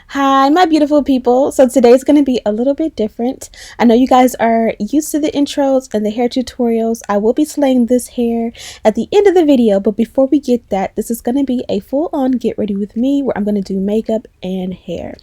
Hi, my beautiful people. So today's going to be a little bit different. I know you guys are used to the intros and the hair tutorials. I will be slaying this hair at the end of the video, but before we get that, this is going to be a full-on get ready with me where I'm going to do makeup and hair.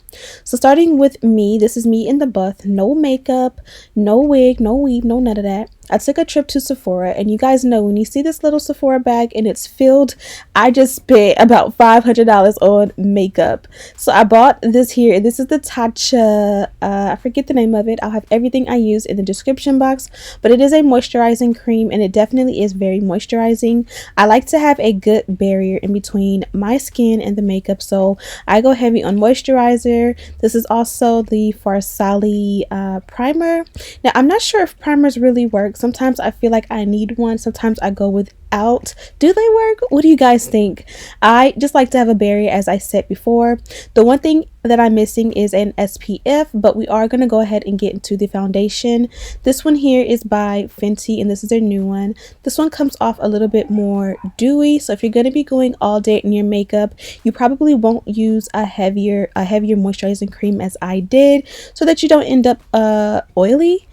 So starting with me, this is me in the buff, no makeup, no wig, no weave, no none of that. I took a trip to Sephora, and you guys know when you see this little Sephora bag and it's filled, I just spent about $500 on makeup. So I bought this here. This is the Tatcha, I forget the name of it. I'll have everything I use in the description box, but it is a moisturizing cream and it definitely is very moisturizing. I like to have a good barrier in between my skin and the makeup, so I go heavy on moisturizer. This is also the Farsali primer. Now I'm not sure if primers really work. Sometimes I feel like I need one, sometimes I go without. Do they work? What do you guys think? I just like to have a barrier, as I said before. The one thing that I'm missing is an SPF, but we are going to go ahead and get into the foundation. This one here is by Fenty, and this is their new one. This one comes off a little bit more dewy, so if you're going to be going all day in your makeup, you probably won't use a heavier moisturizing cream as I did, so that you don't end up oily.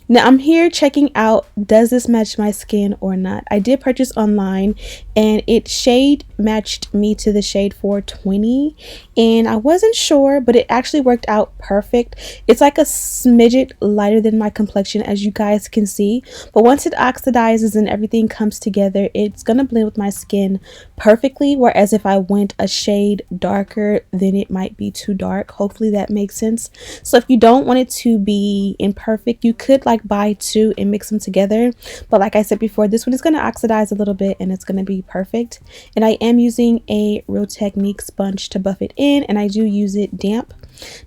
Now I'm here checking out, does this match my skin or not? I did purchase online and it shade matched me to the shade 420, and I wasn't sure, but it actually worked out perfect. It's like a smidget lighter than my complexion, as you guys can see, but once it oxidizes and everything comes together, it's gonna blend with my skin perfectly, whereas if I went a shade darker, then it might be too dark. Hopefully that makes sense. So if you don't want it to be imperfect, you could like buy two and mix them together, but like I said before, this one is going to oxidize a little bit and it's going to be perfect. And I am using a Real Technique sponge to buff it in, and I do use it damp.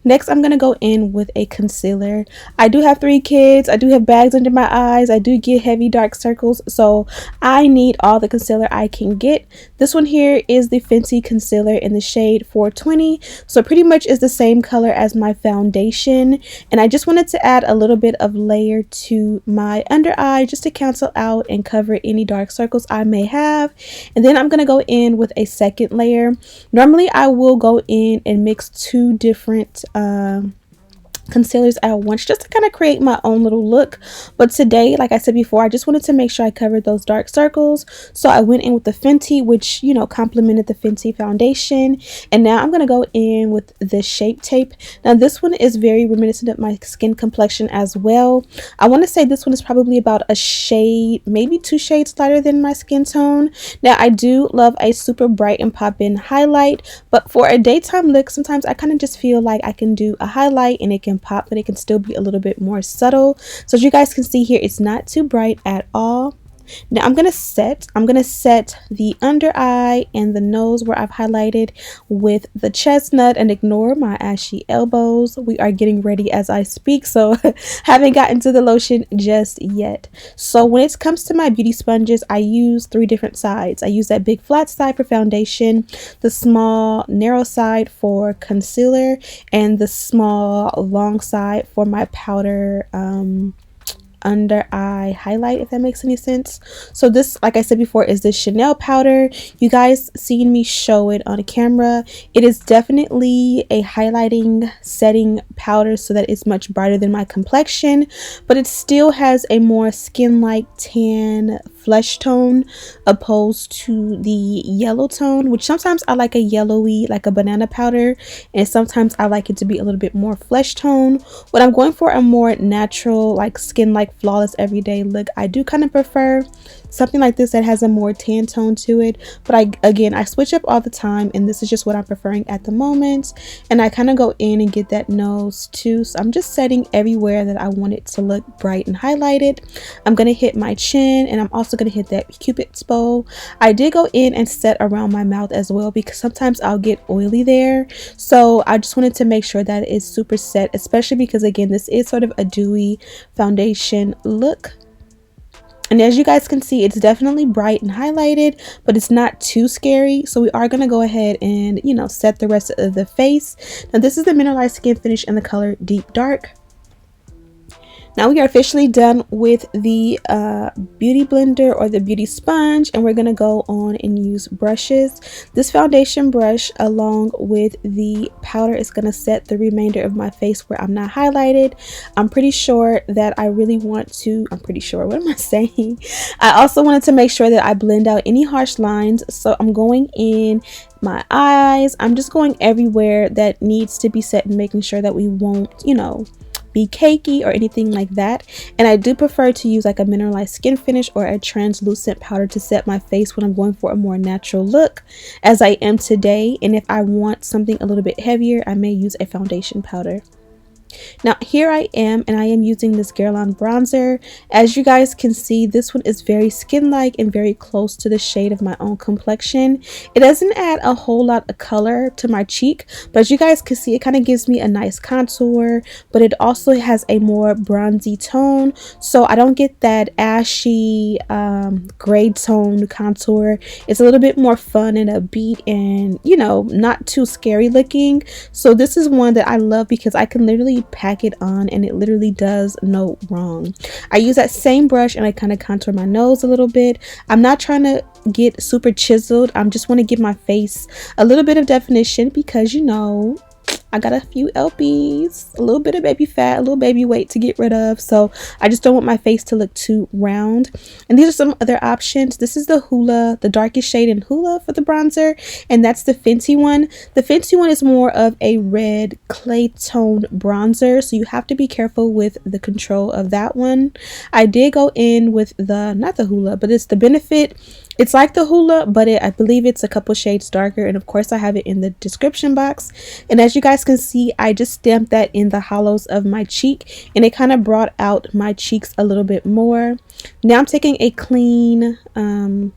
Next, I'm going to go in with a concealer. I do have 3 kids. I do have bags under my eyes. I do get heavy dark circles, so I need all the concealer I can get. This one here is the Fenty concealer in the shade 420, so pretty much is the same color as my foundation, and I just wanted to add a little bit of layer to my under eye just to cancel out and cover any dark circles I may have. And then I'm going to go in with a second layer. Normally I will go in and mix 2 different concealers at once just to kind of create my own little look, but today, like I said before, I just wanted to make sure I covered those dark circles, so I went in with the Fenty, which, you know, complemented the Fenty foundation. And now I'm going to go in with the Shape Tape. Now this one is very reminiscent of my skin complexion as well. I want to say this one is probably about a shade, maybe 2 shades lighter than my skin tone. Now I do love a super bright and pop in highlight, but for a daytime look, sometimes I kind of just feel like I can do a highlight and it can pop, but it can still be a little bit more subtle. So as you guys can see here, it's not too bright at all. Now I'm gonna set the under eye and the nose where I've highlighted with the chestnut, and ignore my ashy elbows. We are getting ready as I speak, so haven't gotten to the lotion just yet. So when it comes to my beauty sponges, I use 3 different sides. I use that big flat side for foundation, the small narrow side for concealer, and the small long side for my powder under eye highlight, if that makes any sense. So this, like I said before, is the Chanel powder. You guys seen me show it on camera. It is definitely a highlighting setting powder, so that it's much brighter than my complexion, but it still has a more skin-like tan flesh tone opposed to the yellow tone, which sometimes I like a yellowy, like a banana powder, and sometimes I like it to be a little bit more flesh tone. When I'm going for a more natural, like skin-like flawless everyday look, I do kind of prefer something like this that has a more tan tone to it, but I switch up all the time, and this is just what I'm preferring at the moment. And I kind of go in and get that nose too, so I'm just setting everywhere that I want it to look bright and highlighted. I'm gonna hit my chin, and I'm also gonna hit that cupid's bow. I did go in and set around my mouth as well, because sometimes I'll get oily there, so I just wanted to make sure that it's super set, especially because again, this is sort of a dewy foundation look. And as you guys can see, it's definitely bright and highlighted, but it's not too scary. So we are going to go ahead and, you know, set the rest of the face. Now this is the Mineralized Skin Finish in the color Deep Dark. Now we are officially done with the beauty blender or the beauty sponge, and we're going to go on and use brushes. This foundation brush along with the powder is going to set the remainder of my face where I'm not highlighted. I'm pretty sure that I really want to, what am I saying? I also wanted to make sure that I blend out any harsh lines, so I'm going in my eyes. I'm just going everywhere that needs to be set and making sure that we won't, you know, be cakey or anything like that. And I do prefer to use like a mineralized skin finish or a translucent powder to set my face when I'm going for a more natural look, as I am today. And if I want something a little bit heavier, I may use a foundation powder. Now here I am, and I am using this Guerlain bronzer. As you guys can see, this one is very skin-like and very close to the shade of my own complexion. It doesn't add a whole lot of color to my cheek, but as you guys can see, it kind of gives me a nice contour, but it also has a more bronzy tone, so I don't get that ashy gray tone contour. It's a little bit more fun and upbeat and, you know, not too scary looking. So this is one that I love because I can literally pack it on and it literally does no wrong. I use that same brush and I kind of contour my nose a little bit. I'm not trying to get super chiseled. I just want to give my face a little bit of definition because, you know, I got a few LBs, a little bit of baby fat, a little baby weight to get rid of, so I just don't want my face to look too round. And these are some other options. This is the Hoola, the darkest shade in Hoola for the bronzer, and that's the Fenty one. The Fenty one is more of a red clay tone bronzer, so you have to be careful with the control of that one. I did go in with the, not the Hoola, but it's the Benefit. It's like the Hoola, but I believe it's a couple shades darker, and of course I have it in the description box. And as you guys can see, I just stamped that in the hollows of my cheek, and it kind of brought out my cheeks a little bit more. Now I'm taking a clean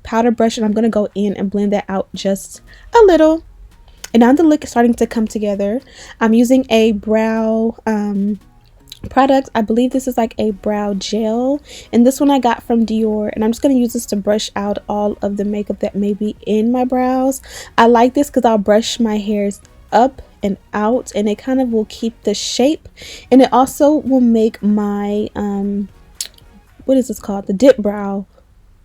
powder brush, and I'm going to go in and blend that out just a little. And now the look is starting to come together. I'm using a brow product. I believe this is like a brow gel, and this one I got from Dior, and I'm just going to use this to brush out all of the makeup that may be in my brows. I like this because I'll brush my hairs up and out, and it kind of will keep the shape, and it also will make my what is this called, the dip brow,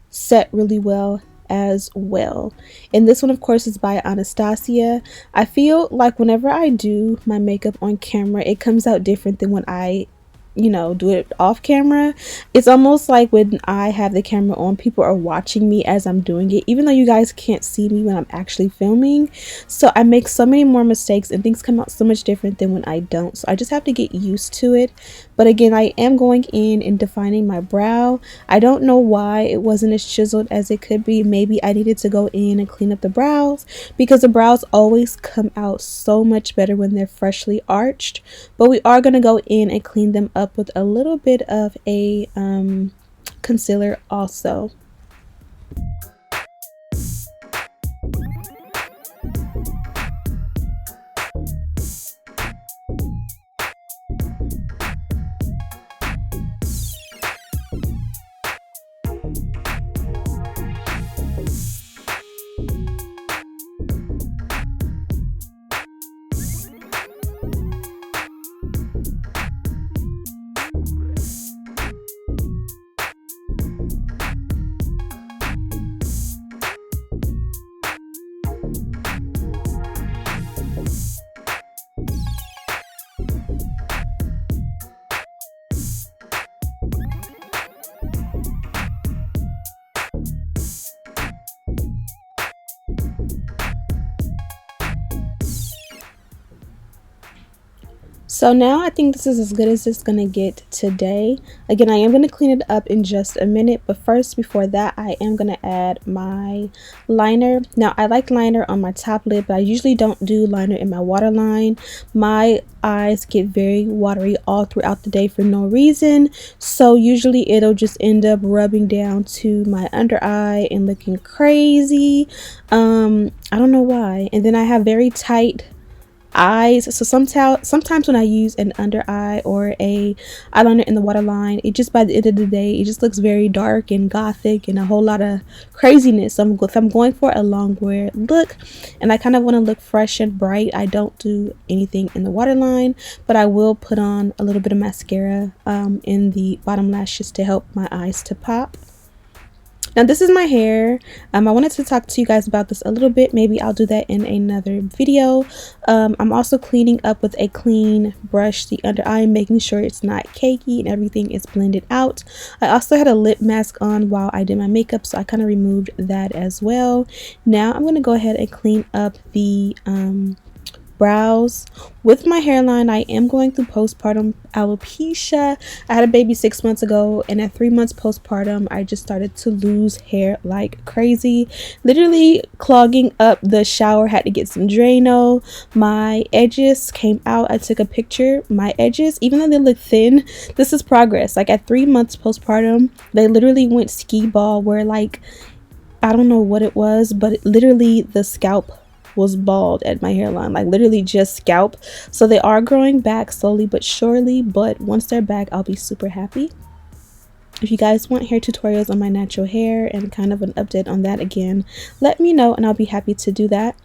set really well as well. And this one of course is by Anastasia. I feel like whenever I do my makeup on camera, it comes out different than when I, you know, do it off camera. It's almost like when I have the camera on, people are watching me as I'm doing it, even though you guys can't see me when I'm actually filming. So I make so many more mistakes and things come out so much different than when I don't. So I just have to get used to it. But again, I am going in and defining my brow. I don't know why it wasn't as chiseled as it could be. Maybe I needed to go in and clean up the brows, because the brows always come out so much better when they're freshly arched. But we are going to go in and clean them up with a little bit of a concealer also. So now I think this is as good as it's going to get today. Again, I am going to clean it up in just a minute, but first, before that, I am going to add my liner. Now, I like liner on my top lid, but I usually don't do liner in my waterline. My eyes get very watery all throughout the day for no reason, so usually it'll just end up rubbing down to my under eye and looking crazy. I don't know why. And then I have very tight eyes. So sometimes when I use an under eye or a eyeliner in the waterline, it just, by the end of the day, it just looks very dark and gothic and a whole lot of craziness. So if I'm going for a long wear look and I kind of want to look fresh and bright, I don't do anything in the waterline, but I will put on a little bit of mascara in the bottom lashes to help my eyes to pop. Now this is my hair. I wanted to talk to you guys about this a little bit. Maybe I'll do that in another video. I'm also cleaning up with a clean brush the under eye, making sure it's not cakey and everything is blended out. I also had a lip mask on while I did my makeup, so I kind of removed that as well. Now I'm going to go ahead and clean up the brows. With my hairline, I am going through postpartum alopecia. I had a baby 6 months ago, and at 3 months postpartum, I just started to lose hair like crazy. Literally clogging up the shower, had to get some Drano. My edges came out. I took a picture. My edges, even though they look thin, this is progress. Like at 3 months postpartum, they literally went skee ball, where like, I don't know what it was, but literally the scalp was bald at my hairline, like literally just scalp. So they are growing back slowly but surely, but once they're back, I'll be super happy. If you guys want hair tutorials on my natural hair and kind of an update on that, again, let me know and I'll be happy to do that.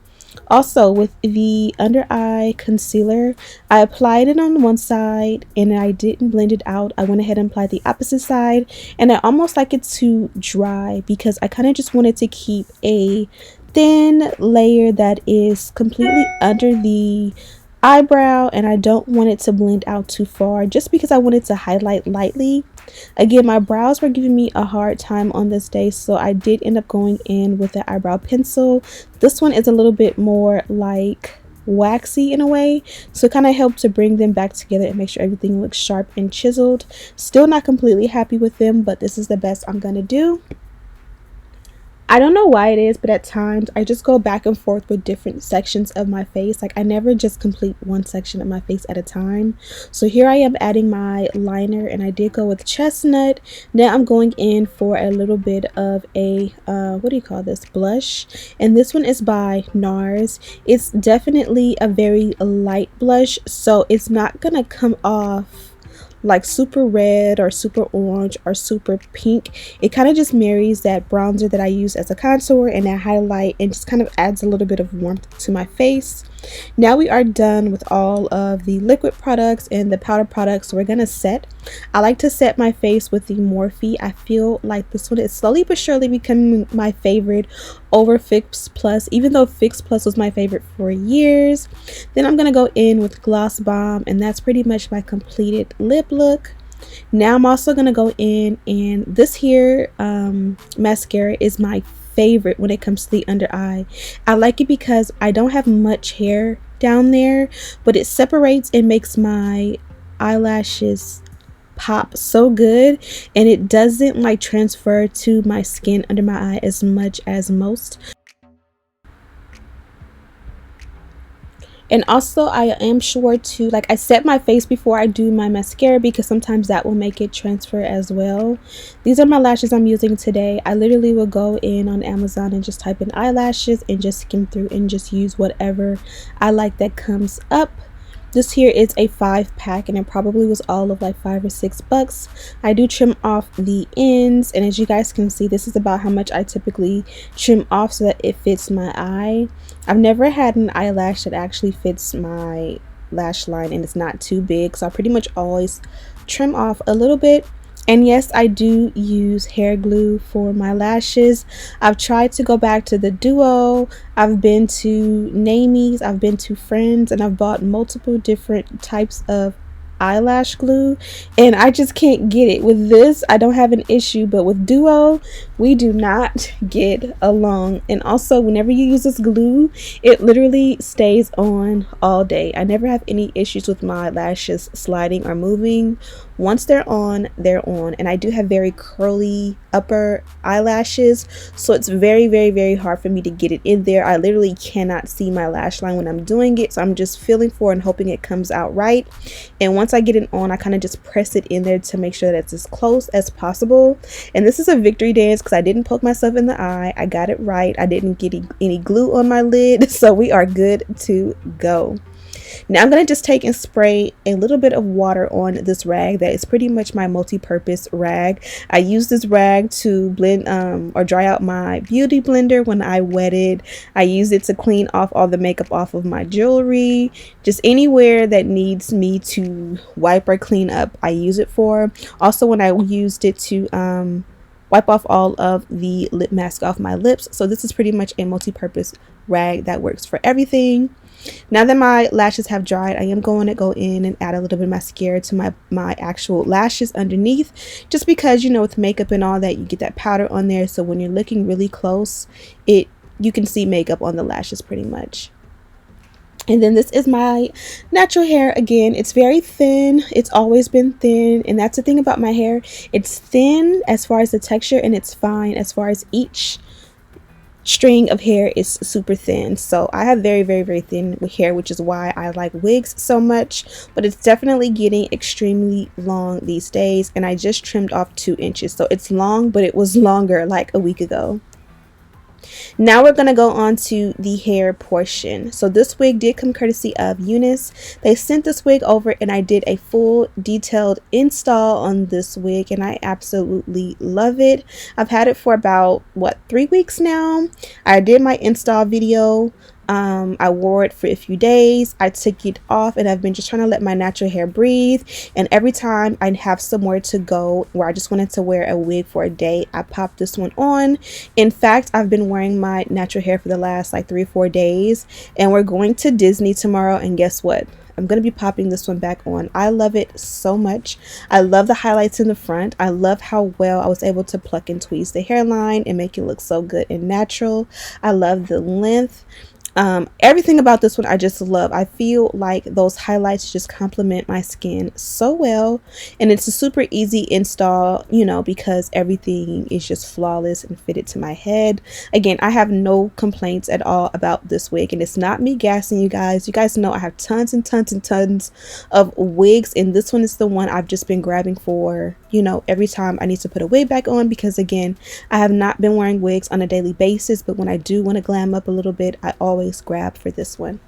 Also, with the under eye concealer, I applied it on one side and I didn't blend it out. I went ahead and applied the opposite side, and I almost like it to dry because I kind of just wanted to keep a thin layer that is completely under the eyebrow, and I don't want it to blend out too far, just because I wanted to highlight lightly. Again, my brows were giving me a hard time on this day, so I did end up going in with the eyebrow pencil. This one is a little bit more like waxy in a way, so it kind of helped to bring them back together and make sure everything looks sharp and chiseled. Still not completely happy with them, but this is the best I'm gonna do. I don't know why it is, but at times I just go back and forth with different sections of my face. Like I never just complete one section of my face at a time. So here I am adding my liner, and I did go with chestnut. Now I'm going in for a little bit of a what do you call this, blush, and this one is by NARS. It's definitely a very light blush, so it's not gonna come off like super red or super orange or super pink. It kind of just marries that bronzer that I use as a contour and that highlight, and just kind of adds a little bit of warmth to my face. Now we are done with all of the liquid products and the powder products, so we're gonna set. I like to set my face with the Morphe. I feel like this one is slowly but surely becoming my favorite over Fix Plus, even though Fix Plus was my favorite for years. Then I'm gonna go in with Gloss Bomb, and that's pretty much my completed lip look. Now I'm also gonna go in, and this here mascara is my favorite when it comes to the under eye. I like it because I don't have much hair down there, but it separates and makes my eyelashes pop so good, and it doesn't like transfer to my skin under my eye as much as most. And also I am sure to, like, I set my face before I do my mascara because sometimes that will make it transfer as well. These are my lashes I'm using today. I literally will go in on Amazon and just type in eyelashes and just skim through and just use whatever I like that comes up. This here is a 5-pack, and it probably was all of like $5 or $6. I do trim off the ends, and as you guys can see, this is about how much I typically trim off so that it fits my eye. I've never had an eyelash that actually fits my lash line and it's not too big, so I pretty much always trim off a little bit. And yes, I do use hair glue for my lashes. I've tried to go back to the Duo. I've been to Namies, I've been to Friends, and I've bought multiple different types of eyelash glue, and I just can't get it. With this, I don't have an issue, but with Duo, we do not get along. And also, whenever you use this glue, it literally stays on all day. I never have any issues with my lashes sliding or moving. Once they're on, they're on. And I do have very curly upper eyelashes, so it's very, very, very hard for me to get it in there. I literally cannot see my lash line when I'm doing it, so I'm just feeling for and hoping it comes out right. And once I get it on, I kind of just press it in there to make sure that it's as close as possible. And this is a victory dance because I didn't poke myself in the eye. I got it right. I didn't get any glue on my lid, so we are good to go. Now I'm going to just take and spray a little bit of water on this rag that is pretty much my multi-purpose rag. I use this rag to blend or dry out my beauty blender when I wet it. I use it to clean off all the makeup off of my jewelry, just anywhere that needs me to wipe or clean up, I use it for. Also, when I used it to wipe off all of the lip mask off my lips. So this is pretty much a multi-purpose rag that works for everything. Now that my lashes have dried, I am going to go in and add a little bit of mascara to my actual lashes underneath, just because, you know, with makeup and all that, you get that powder on there, so when you're looking really close, you can see makeup on the lashes pretty much. And then this is my natural hair. Again, it's very thin. It's always been thin, and that's the thing about my hair. It's thin as far as the texture, and it's fine as far as each string of hair is super thin. So I have very, very, very thin hair, which is why I like wigs so much, but it's definitely getting extremely long these days, and I just trimmed off 2 inches. So it's long, but it was longer like a week ago. Now we're going to go on to the hair portion. So this wig did come courtesy of Unice. They sent this wig over, and I did a full detailed install on this wig, and I absolutely love it. I've had it for about 3 weeks now. I did my install video. I wore it for a few days. I took it off, and I've been just trying to let my natural hair breathe, and every time I have somewhere to go where I just wanted to wear a wig for a day, I popped this one on. In fact, I've been wearing my natural hair for the last like 3 or 4 days, and we're going to Disney tomorrow, and guess what? I'm going to be popping this one back on. I love it so much. I love the highlights in the front. I love how well I was able to pluck and tweeze the hairline and make it look so good and natural. I love the length. Everything about this one I just love. I feel like those highlights just complement my skin so well, and it's a super easy install, you know, because everything is just flawless and fitted to my head. Again, I have no complaints at all about this wig, and it's not me gassing you guys. You guys know I have tons and tons and tons of wigs, and this one is the one I've just been grabbing for, you know, every time I need to put a wig back on, because again, I have not been wearing wigs on a daily basis, but when I do want to glam up a little bit, I always grab for this one.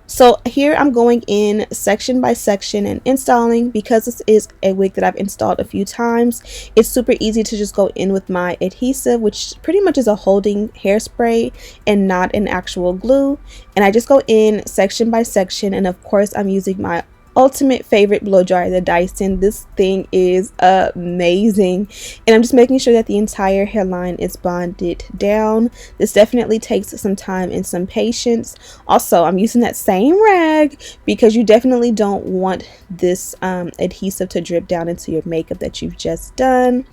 So here I'm going in section by section and installing. Because this is a wig that I've installed a few times, it's super easy to just go in with my adhesive, which pretty much is a holding hairspray and not an actual glue, and I just go in section by section. And of course, I'm using my ultimate favorite blow dryer, the Dyson. This thing is amazing, and I'm just making sure that the entire hairline is bonded down. This definitely takes some time and some patience. Also, I'm using that same rag because you definitely don't want this adhesive to drip down into your makeup that you've just done.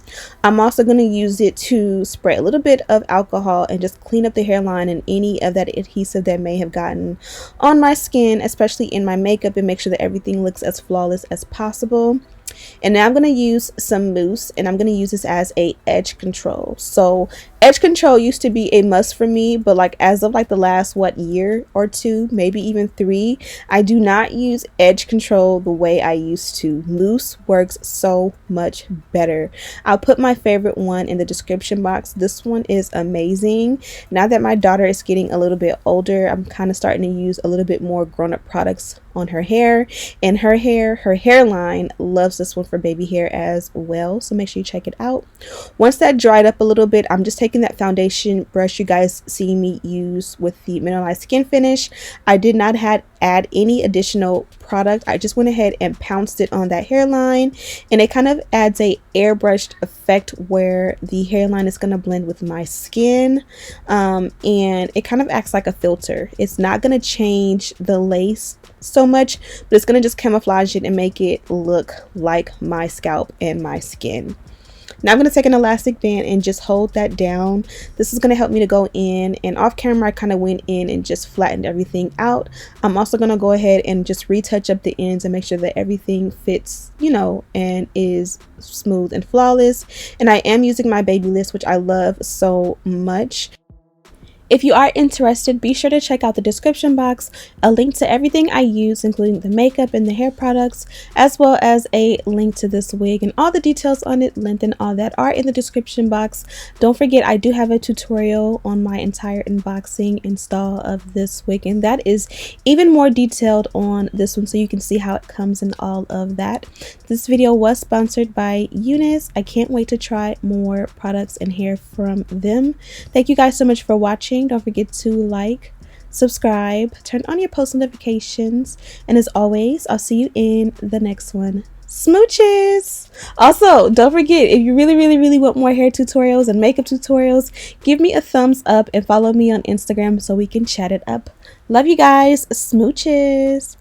I'm also going to use it to spray a little bit of alcohol and just clean up the hairline and any of that adhesive that may have gotten on my skin, especially in my makeup, and make sure that everything looks as flawless as possible. And now I'm going to use some mousse, and I'm going to use this as a edge control. So edge control used to be a must for me, but like as of like the last year or 2, maybe even 3, I do not use edge control the way I used to. Mousse works so much better. I'll put my favorite one in the description box. This one is amazing. Now that my daughter is getting a little bit older, I'm kind of starting to use a little bit more grown-up products on her hair, and her hairline loves this one for baby hair as well, so make sure you check it out. Once that dried up a little bit, I'm just taking that foundation brush you guys see me use with the mineralized skin finish. I did not add any additional product. I just went ahead and pounced it on that hairline, and it kind of adds a airbrushed effect where the hairline is going to blend with my skin, and it kind of acts like a filter. It's not going to change the lace so much, but it's going to just camouflage it and make it look like my scalp and my skin. Now I'm going to take an elastic band and just hold that down. This is going to help me to go in, and off camera I kind of went in and just flattened everything out. I'm also going to go ahead and just retouch up the ends and make sure that everything fits, you know, and is smooth and flawless. And I am using my baby lips, which I love so much. If you are interested, be sure to check out the description box, a link to everything I use, including the makeup and the hair products, as well as a link to this wig, and all the details on it, length and all that are in the description box. Don't forget, I do have a tutorial on my entire unboxing install of this wig, and that is even more detailed on this one, so you can see how it comes and all of that. This video was sponsored by Unice. I can't wait to try more products and hair from them. Thank you guys so much for watching. Don't forget to like, subscribe, turn on your post notifications, and as always, I'll see you in the next one. Smooches! Also, don't forget, if you really want more hair tutorials and makeup tutorials, give me a thumbs up and follow me on Instagram so we can chat it up. Love you guys. Smooches!